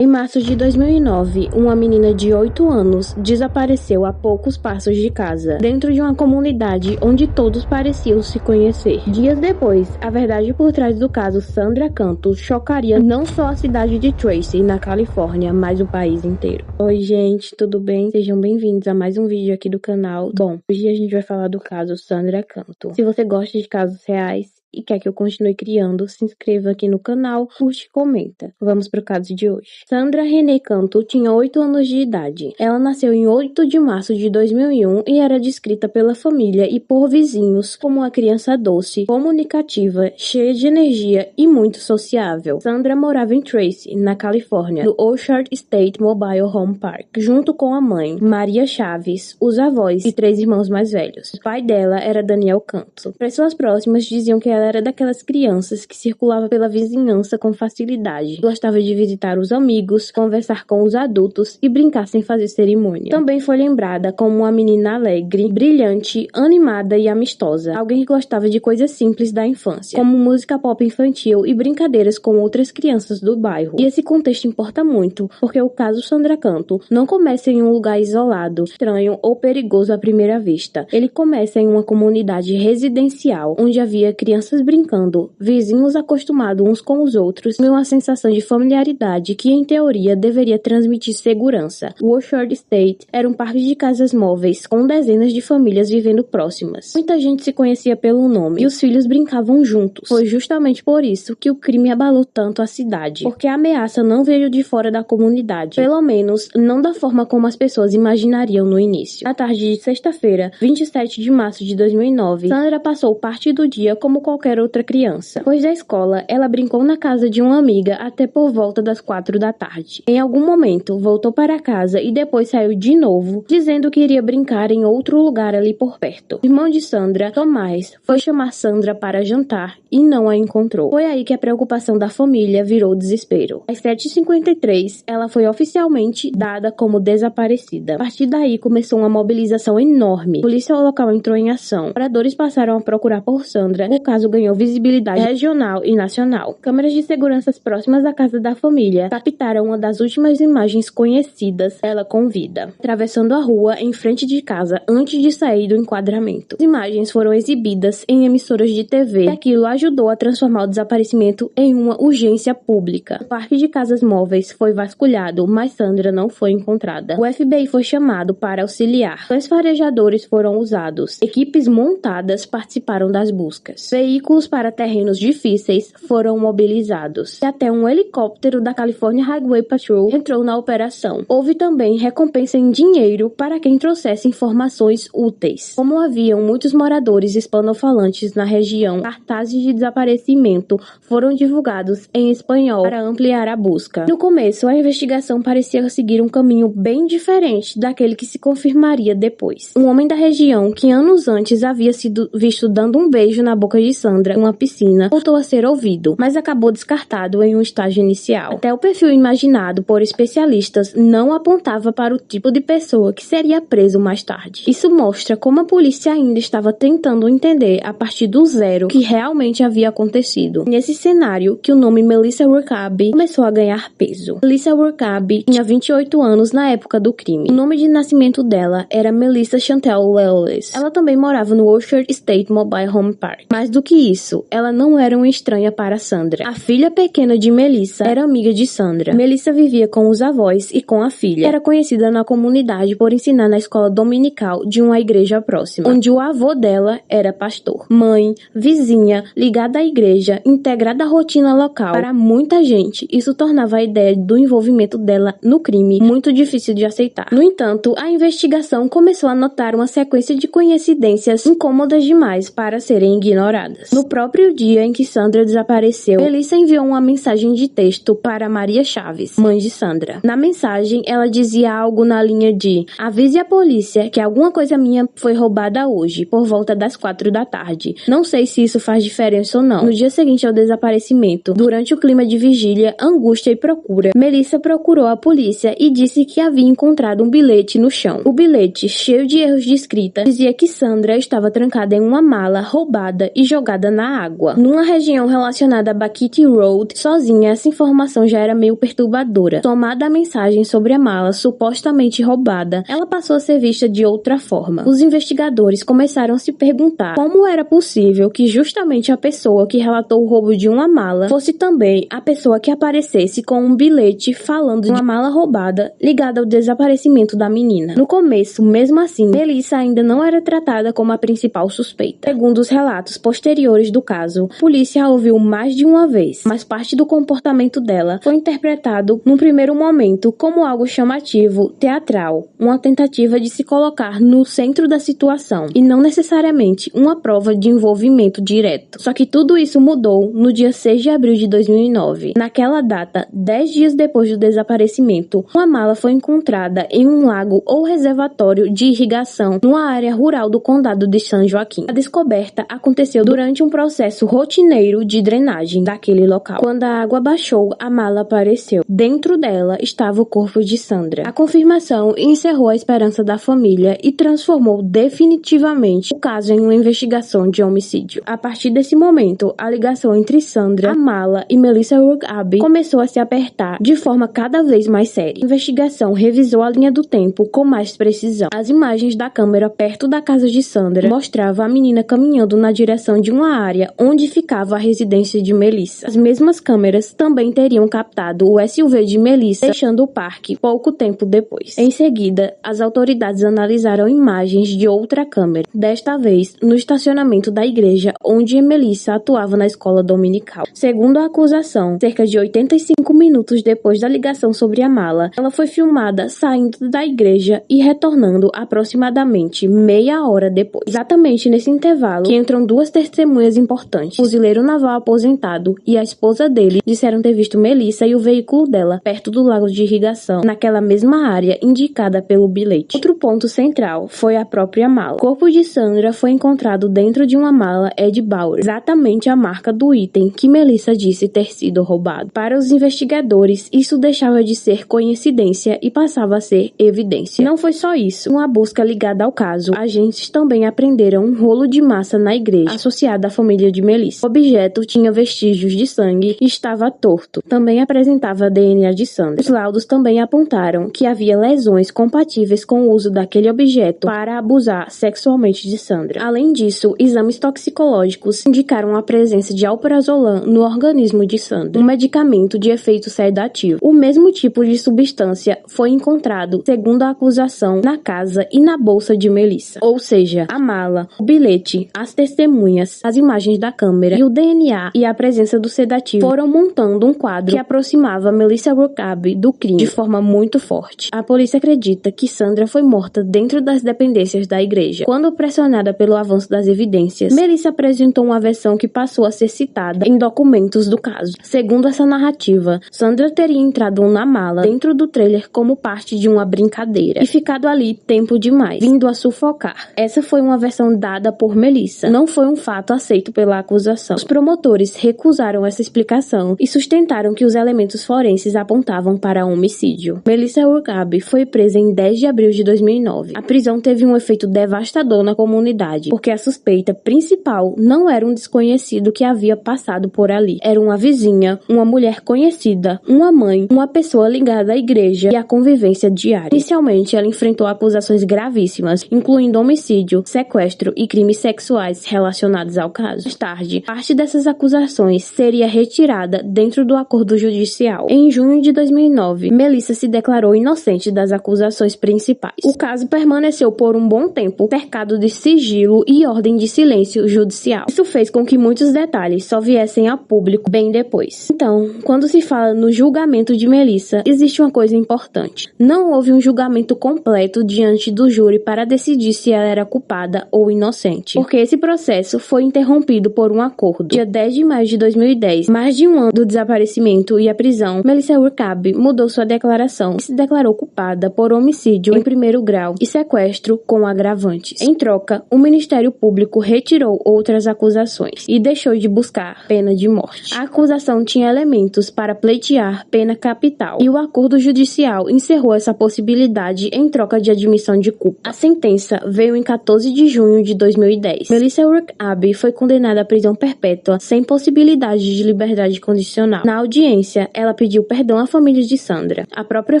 Em março de 2009, uma menina de 8 anos desapareceu a poucos passos de casa, dentro de uma comunidade onde todos pareciam se conhecer. Dias depois, a verdade por trás do caso Sandra Canto chocaria não só a cidade de Tracy, na Califórnia, mas o país inteiro. Oi gente, tudo bem? Sejam bem-vindos a mais um vídeo aqui do canal. Bom, hoje a gente vai falar do caso Sandra Canto. Se você gosta de casos reais e quer que eu continue criando, se inscreva aqui no canal, curte e comenta. Vamos pro caso de hoje. Sandra Renee Canto tinha 8 anos de idade. Ela nasceu em 8 de março de 2001 e era descrita pela família e por vizinhos como uma criança doce, comunicativa, cheia de energia e muito sociável. Sandra morava em Tracy, na Califórnia, no Orchard State Mobile Home Park, junto com a mãe, Maria Chaves, os avós e 3 irmãos mais velhos. O pai dela era Daniel Canto. Pessoas próximas diziam que ela era daquelas crianças que circulava pela vizinhança com facilidade. Gostava de visitar os amigos, conversar com os adultos e brincar sem fazer cerimônia. Também foi lembrada como uma menina alegre, brilhante, animada e amistosa. Alguém que gostava de coisas simples da infância, como música pop infantil e brincadeiras com outras crianças do bairro. E esse contexto importa muito, porque o caso Sandra Canto não começa em um lugar isolado, estranho ou perigoso à primeira vista. Ele começa em uma comunidade residencial, onde havia crianças brincando, vizinhos acostumados uns com os outros e uma sensação de familiaridade que, em teoria, deveria transmitir segurança. O Orchard State era um parque de casas móveis com dezenas de famílias vivendo próximas. Muita gente se conhecia pelo nome e os filhos brincavam juntos. Foi justamente por isso que o crime abalou tanto a cidade, porque a ameaça não veio de fora da comunidade, pelo menos não da forma como as pessoas imaginariam no início. Na tarde de sexta-feira, 27 de março de 2009, Sandra passou parte do dia como qualquer outra criança. Depois da escola, ela brincou na casa de uma amiga até por volta das 4 da tarde. Em algum momento, voltou para casa e depois saiu de novo, dizendo que iria brincar em outro lugar ali por perto. O irmão de Sandra, Tomás, foi chamar Sandra para jantar e não a encontrou. Foi aí que a preocupação da família virou desespero. Às 7h53, ela foi oficialmente dada como desaparecida. A partir daí, começou uma mobilização enorme. A polícia local entrou em ação. Moradores passaram a procurar por Sandra. O caso ganhou visibilidade regional e nacional. Câmeras de segurança próximas à casa da família captaram uma das últimas imagens conhecidas dela com vida, atravessando a rua em frente de casa antes de sair do enquadramento. As imagens foram exibidas em emissoras de TV e aquilo ajudou a transformar o desaparecimento em uma urgência pública. O parque de casas móveis foi vasculhado, mas Sandra não foi encontrada. O FBI foi chamado para auxiliar. 2 farejadores foram usados. Equipes montadas participaram das buscas. Veículos para terrenos difíceis foram mobilizados e até um helicóptero da California Highway Patrol entrou na operação. Houve também recompensa em dinheiro para quem trouxesse informações úteis. Como haviam muitos moradores hispanofalantes na região, cartazes de desaparecimento foram divulgados em espanhol para ampliar a busca. No começo, a investigação parecia seguir um caminho bem diferente daquele que se confirmaria depois. Um homem da região, que anos antes havia sido visto dando um beijo na boca de Sandra em uma piscina, voltou a ser ouvido, mas acabou descartado em um estágio inicial. Até o perfil imaginado por especialistas não apontava para o tipo de pessoa que seria preso mais tarde. Isso mostra como a polícia ainda estava tentando entender a partir do zero o que realmente havia acontecido. Nesse cenário que o nome Melissa Workaby começou a ganhar peso. Melissa Workaby tinha 28 anos na época do crime. O nome de nascimento dela era Melissa Chantel Lawless. Ela também morava no Orchard State Mobile Home Park. Mais do que isso, ela não era uma estranha para Sandra. A filha pequena de Melissa era amiga de Sandra. Melissa vivia com os avós e com a filha. Era conhecida na comunidade por ensinar na escola dominical de uma igreja próxima, onde o avô dela era pastor. Mãe, vizinha, ligada à igreja, integrada à rotina local. Para muita gente, isso tornava a ideia do envolvimento dela no crime muito difícil de aceitar. No entanto, a investigação começou a notar uma sequência de coincidências incômodas demais para serem ignoradas. No próprio dia em que Sandra desapareceu, Melissa enviou uma mensagem de texto para Maria Chaves, mãe de Sandra. Na mensagem, ela dizia algo na linha de: avise a polícia que alguma coisa minha foi roubada hoje, por volta das 4 da tarde. Não sei se isso faz diferença ou não. No dia seguinte ao desaparecimento, durante o clima de vigília, angústia e procura, Melissa procurou a polícia e disse que havia encontrado um bilhete no chão. O bilhete, cheio de erros de escrita, dizia que Sandra estava trancada em uma mala roubada e jogada colocada na água. Numa região relacionada a Bakiti Road, sozinha, essa informação já era meio perturbadora. Somada à mensagem sobre a mala supostamente roubada, ela passou a ser vista de outra forma. Os investigadores começaram a se perguntar como era possível que justamente a pessoa que relatou o roubo de uma mala fosse também a pessoa que aparecesse com um bilhete falando de uma mala roubada ligada ao desaparecimento da menina. No começo, mesmo assim, Melissa ainda não era tratada como a principal suspeita. Segundo os relatos posteriores do caso, a polícia a ouviu mais de uma vez, mas parte do comportamento dela foi interpretado num primeiro momento como algo chamativo, teatral, uma tentativa de se colocar no centro da situação e não necessariamente uma prova de envolvimento direto. Só que tudo isso mudou no dia 6 de abril de 2009. Naquela data, 10 dias depois do desaparecimento, uma mala foi encontrada em um lago ou reservatório de irrigação numa área rural do condado de San Joaquim. A descoberta aconteceu durante um processo rotineiro de drenagem daquele local. Quando a água baixou, a mala apareceu. Dentro dela estava o corpo de Sandra. A confirmação encerrou a esperança da família e transformou definitivamente o caso em uma investigação de homicídio. A partir desse momento, a ligação entre Sandra, a mala e Melissa Rookaby começou a se apertar de forma cada vez mais séria. A investigação revisou a linha do tempo com mais precisão. As imagens da câmera perto da casa de Sandra mostravam a menina caminhando na direção de uma área onde ficava a residência de Melissa. As mesmas câmeras também teriam captado o SUV de Melissa deixando o parque pouco tempo depois. Em seguida, as autoridades analisaram imagens de outra câmera, desta vez no estacionamento da igreja onde Melissa atuava na escola dominical. Segundo a acusação, cerca de 85 minutos depois da ligação sobre a mala, ela foi filmada saindo da igreja e retornando aproximadamente meia hora depois. Exatamente nesse intervalo que entram duas testemunhas importantes. O fuzileiro naval aposentado e a esposa dele disseram ter visto Melissa e o veículo dela perto do lago de irrigação, naquela mesma área indicada pelo bilhete. Outro ponto central foi a própria mala. O corpo de Sandra foi encontrado dentro de uma mala Ed Bauer, exatamente a marca do item que Melissa disse ter sido roubado. Para os investigadores, isso deixava de ser coincidência e passava a ser evidência. Não foi só isso. Uma busca ligada ao caso, agentes também apreenderam um rolo de massa na igreja, associado à família de Melissa. O objeto tinha vestígios de sangue e estava torto. Também apresentava DNA de Sandra. Os laudos também apontaram que havia lesões compatíveis com o uso daquele objeto para abusar sexualmente de Sandra. Além disso, exames toxicológicos indicaram a presença de alprazolam no organismo de Sandra, um medicamento de efeito sedativo. O mesmo tipo de substância foi encontrado, segundo a acusação, na casa e na bolsa de Melissa. Ou seja, a mala, o bilhete, as testemunhas, as imagens da câmera e o DNA e a presença do sedativo foram montando um quadro que aproximava Melissa Rookaby do crime de forma muito forte. A polícia acredita que Sandra foi morta dentro das dependências da igreja. Quando pressionada pelo avanço das evidências, Melissa apresentou uma versão que passou a ser citada em documentos do caso. Segundo essa narrativa, Sandra teria entrado na mala dentro do trailer como parte de uma brincadeira e ficado ali tempo demais, vindo a sufocar. Essa foi uma versão dada por Melissa. Não foi um fato aceito pela acusação. Os promotores recusaram essa explicação e sustentaram que os elementos forenses apontavam para homicídio. Melissa Rookaby foi presa em 10 de abril de 2009. A prisão teve um efeito devastador na comunidade, porque a suspeita principal não era um desconhecido que havia passado por ali. Era uma vizinha, uma mulher conhecida, uma mãe, uma pessoa ligada à igreja e à convivência diária. Inicialmente, ela enfrentou acusações gravíssimas, incluindo homicídio, sequestro e crimes sexuais relacionados ao caso. Mais tarde, parte dessas acusações seria retirada dentro do acordo judicial. Em junho de 2009, Melissa se declarou inocente das acusações principais. O caso permaneceu por um bom tempo cercado de sigilo e ordem de silêncio judicial. Isso fez com que muitos detalhes só viessem a público bem depois. Então, quando se fala no julgamento de Melissa, existe uma coisa importante. Não houve um julgamento completo diante do júri para decidir se ela era culpada ou inocente, porque esse processo foi interrompido por um acordo. Dia 10 de maio de 2010, mais de um ano do desaparecimento e a prisão, Melissa Rookaby mudou sua declaração e se declarou culpada por homicídio em primeiro grau e sequestro com agravantes. Em troca, o Ministério Público retirou outras acusações e deixou de buscar pena de morte. A acusação tinha elementos para pleitear pena capital e o acordo judicial encerrou essa possibilidade em troca de admissão de culpa. A sentença veio em 14 de junho de 2010. Melissa Rookaby foi condenada à prisão perpétua, sem possibilidade de liberdade condicional. Na audiência, ela pediu perdão à família de Sandra, à própria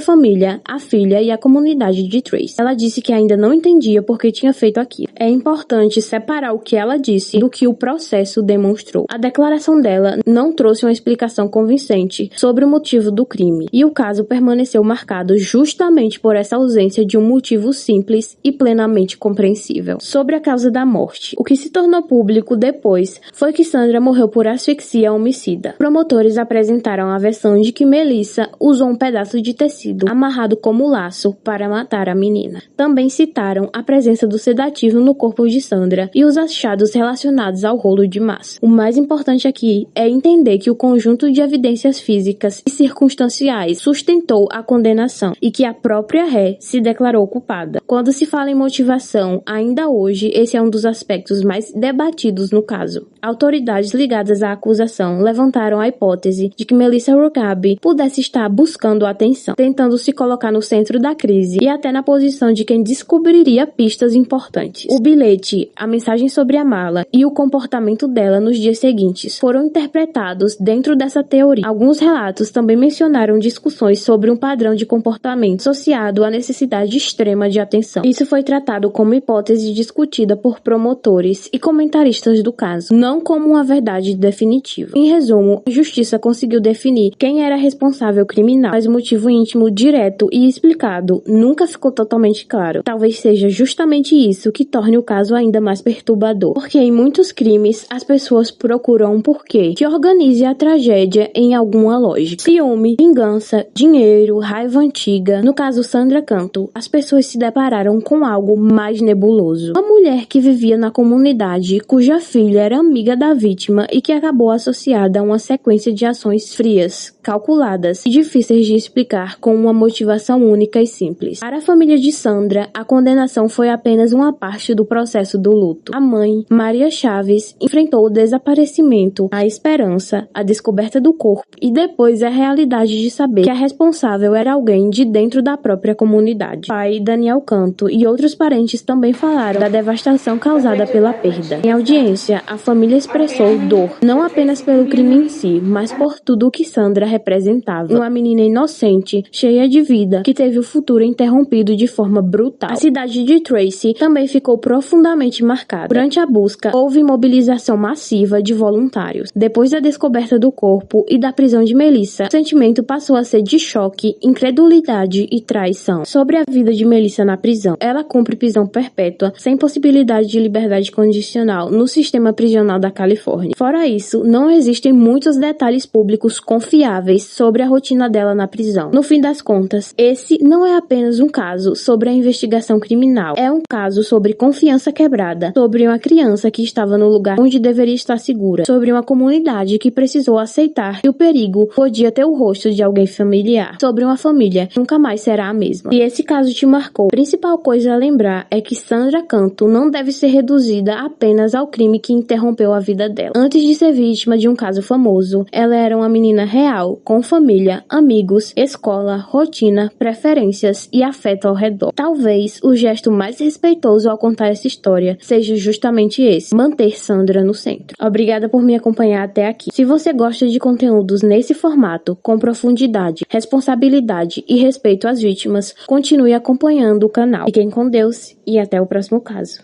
família, à filha e à comunidade de Tracy. Ela disse que ainda não entendia por que tinha feito aquilo. É importante separar o que ela disse do que o processo demonstrou. A declaração dela não trouxe uma explicação convincente sobre o motivo do crime, e o caso permaneceu marcado justamente por essa ausência de um motivo simples e plenamente compreensível. Sobre a causa da morte, o que se tornou público depois foi que Sandra morreu por asfixia homicida. Promotores apresentaram a versão de que Melissa usou um pedaço de tecido amarrado como laço para matar a menina. Também citaram a presença do sedativo no corpo de Sandra e os achados relacionados ao rolo de massa. O mais importante aqui é entender que o conjunto de evidências físicas e circunstanciais sustentou a condenação e que a própria ré se declarou culpada. Quando se fala em motivação, ainda hoje esse é um dos aspectos mais debatidos no caso. Autoridades ligadas à acusação levantaram a hipótese de que Melissa Rokeby pudesse estar buscando atenção, tentando se colocar no centro da crise e até na posição de quem descobriria pistas importantes. O bilhete, a mensagem sobre a mala e o comportamento dela nos dias seguintes foram interpretados dentro dessa teoria. Alguns relatos também mencionaram discussões sobre um padrão de comportamento associado à necessidade extrema de atenção. Isso foi tratado como hipótese discutida por promotores e comentaristas do caso, não como uma verdade definitiva. Em resumo, a justiça conseguiu definir quem era responsável criminal, mas o motivo íntimo, direto e explicado nunca ficou totalmente claro. Talvez seja justamente isso que torne o caso ainda mais perturbador, porque em muitos crimes as pessoas procuram um porquê que organize a tragédia em alguma lógica. Ciúme, vingança, dinheiro, raiva antiga. No caso Sandra Canto, as pessoas se depararam com algo mais nebuloso. Uma mulher que vivia na comunidade, cuja filha era amiga da vítima e que acabou associada a uma sequência de ações frias, calculadas e difíceis de explicar com uma motivação única e simples. Para a família de Sandra, a condenação foi apenas uma parte do processo do luto. A mãe, Maria Chaves, enfrentou o desaparecimento, a esperança, a descoberta do corpo e depois a realidade de saber que a responsável era alguém de dentro da própria comunidade. O pai, Daniel Canto, e outros parentes também falaram da devastação causada pela perda. Em audiência, a família expressou dor, não apenas pelo crime em si, mas por tudo o que Sandra representava. Uma menina inocente, cheia de vida, que teve o futuro interrompido de forma brutal. A cidade de Tracy também ficou profundamente marcada. Durante a busca, houve mobilização massiva de voluntários. Depois da descoberta do corpo e da prisão de Melissa, o sentimento passou a ser de choque, incredulidade e traição. Sobre a vida de Melissa na prisão, ela cumpre prisão perpétua, sem possibilidade de liberdade condicional no sistema prisional da Califórnia. Fora isso, não existem muitos detalhes públicos confiáveis sobre a rotina dela na prisão. No fim das contas, esse não é apenas um caso sobre a investigação criminal, é um caso sobre confiança quebrada, sobre uma criança que estava no lugar onde deveria estar segura, sobre uma comunidade que precisou aceitar que o perigo podia ter o rosto de alguém familiar, sobre uma família que nunca mais será a mesma. Se esse caso te marcou, a principal coisa a lembrar é que Sandra Canto não deve ser reduzida apenas ao crime que interrompeu a vida dela. Antes de ser vítima de um caso famoso, ela era uma menina real, com família, amigos, escola, rotina, preferências e afeto ao redor. Talvez o gesto mais respeitoso ao contar essa história seja justamente esse, manter Sandra no centro. Obrigada por me acompanhar até aqui. Se você gosta de conteúdos nesse formato, com profundidade, responsabilidade e respeito às vítimas, continue acompanhando o canal. Fiquem com Deus e até o próximo caso.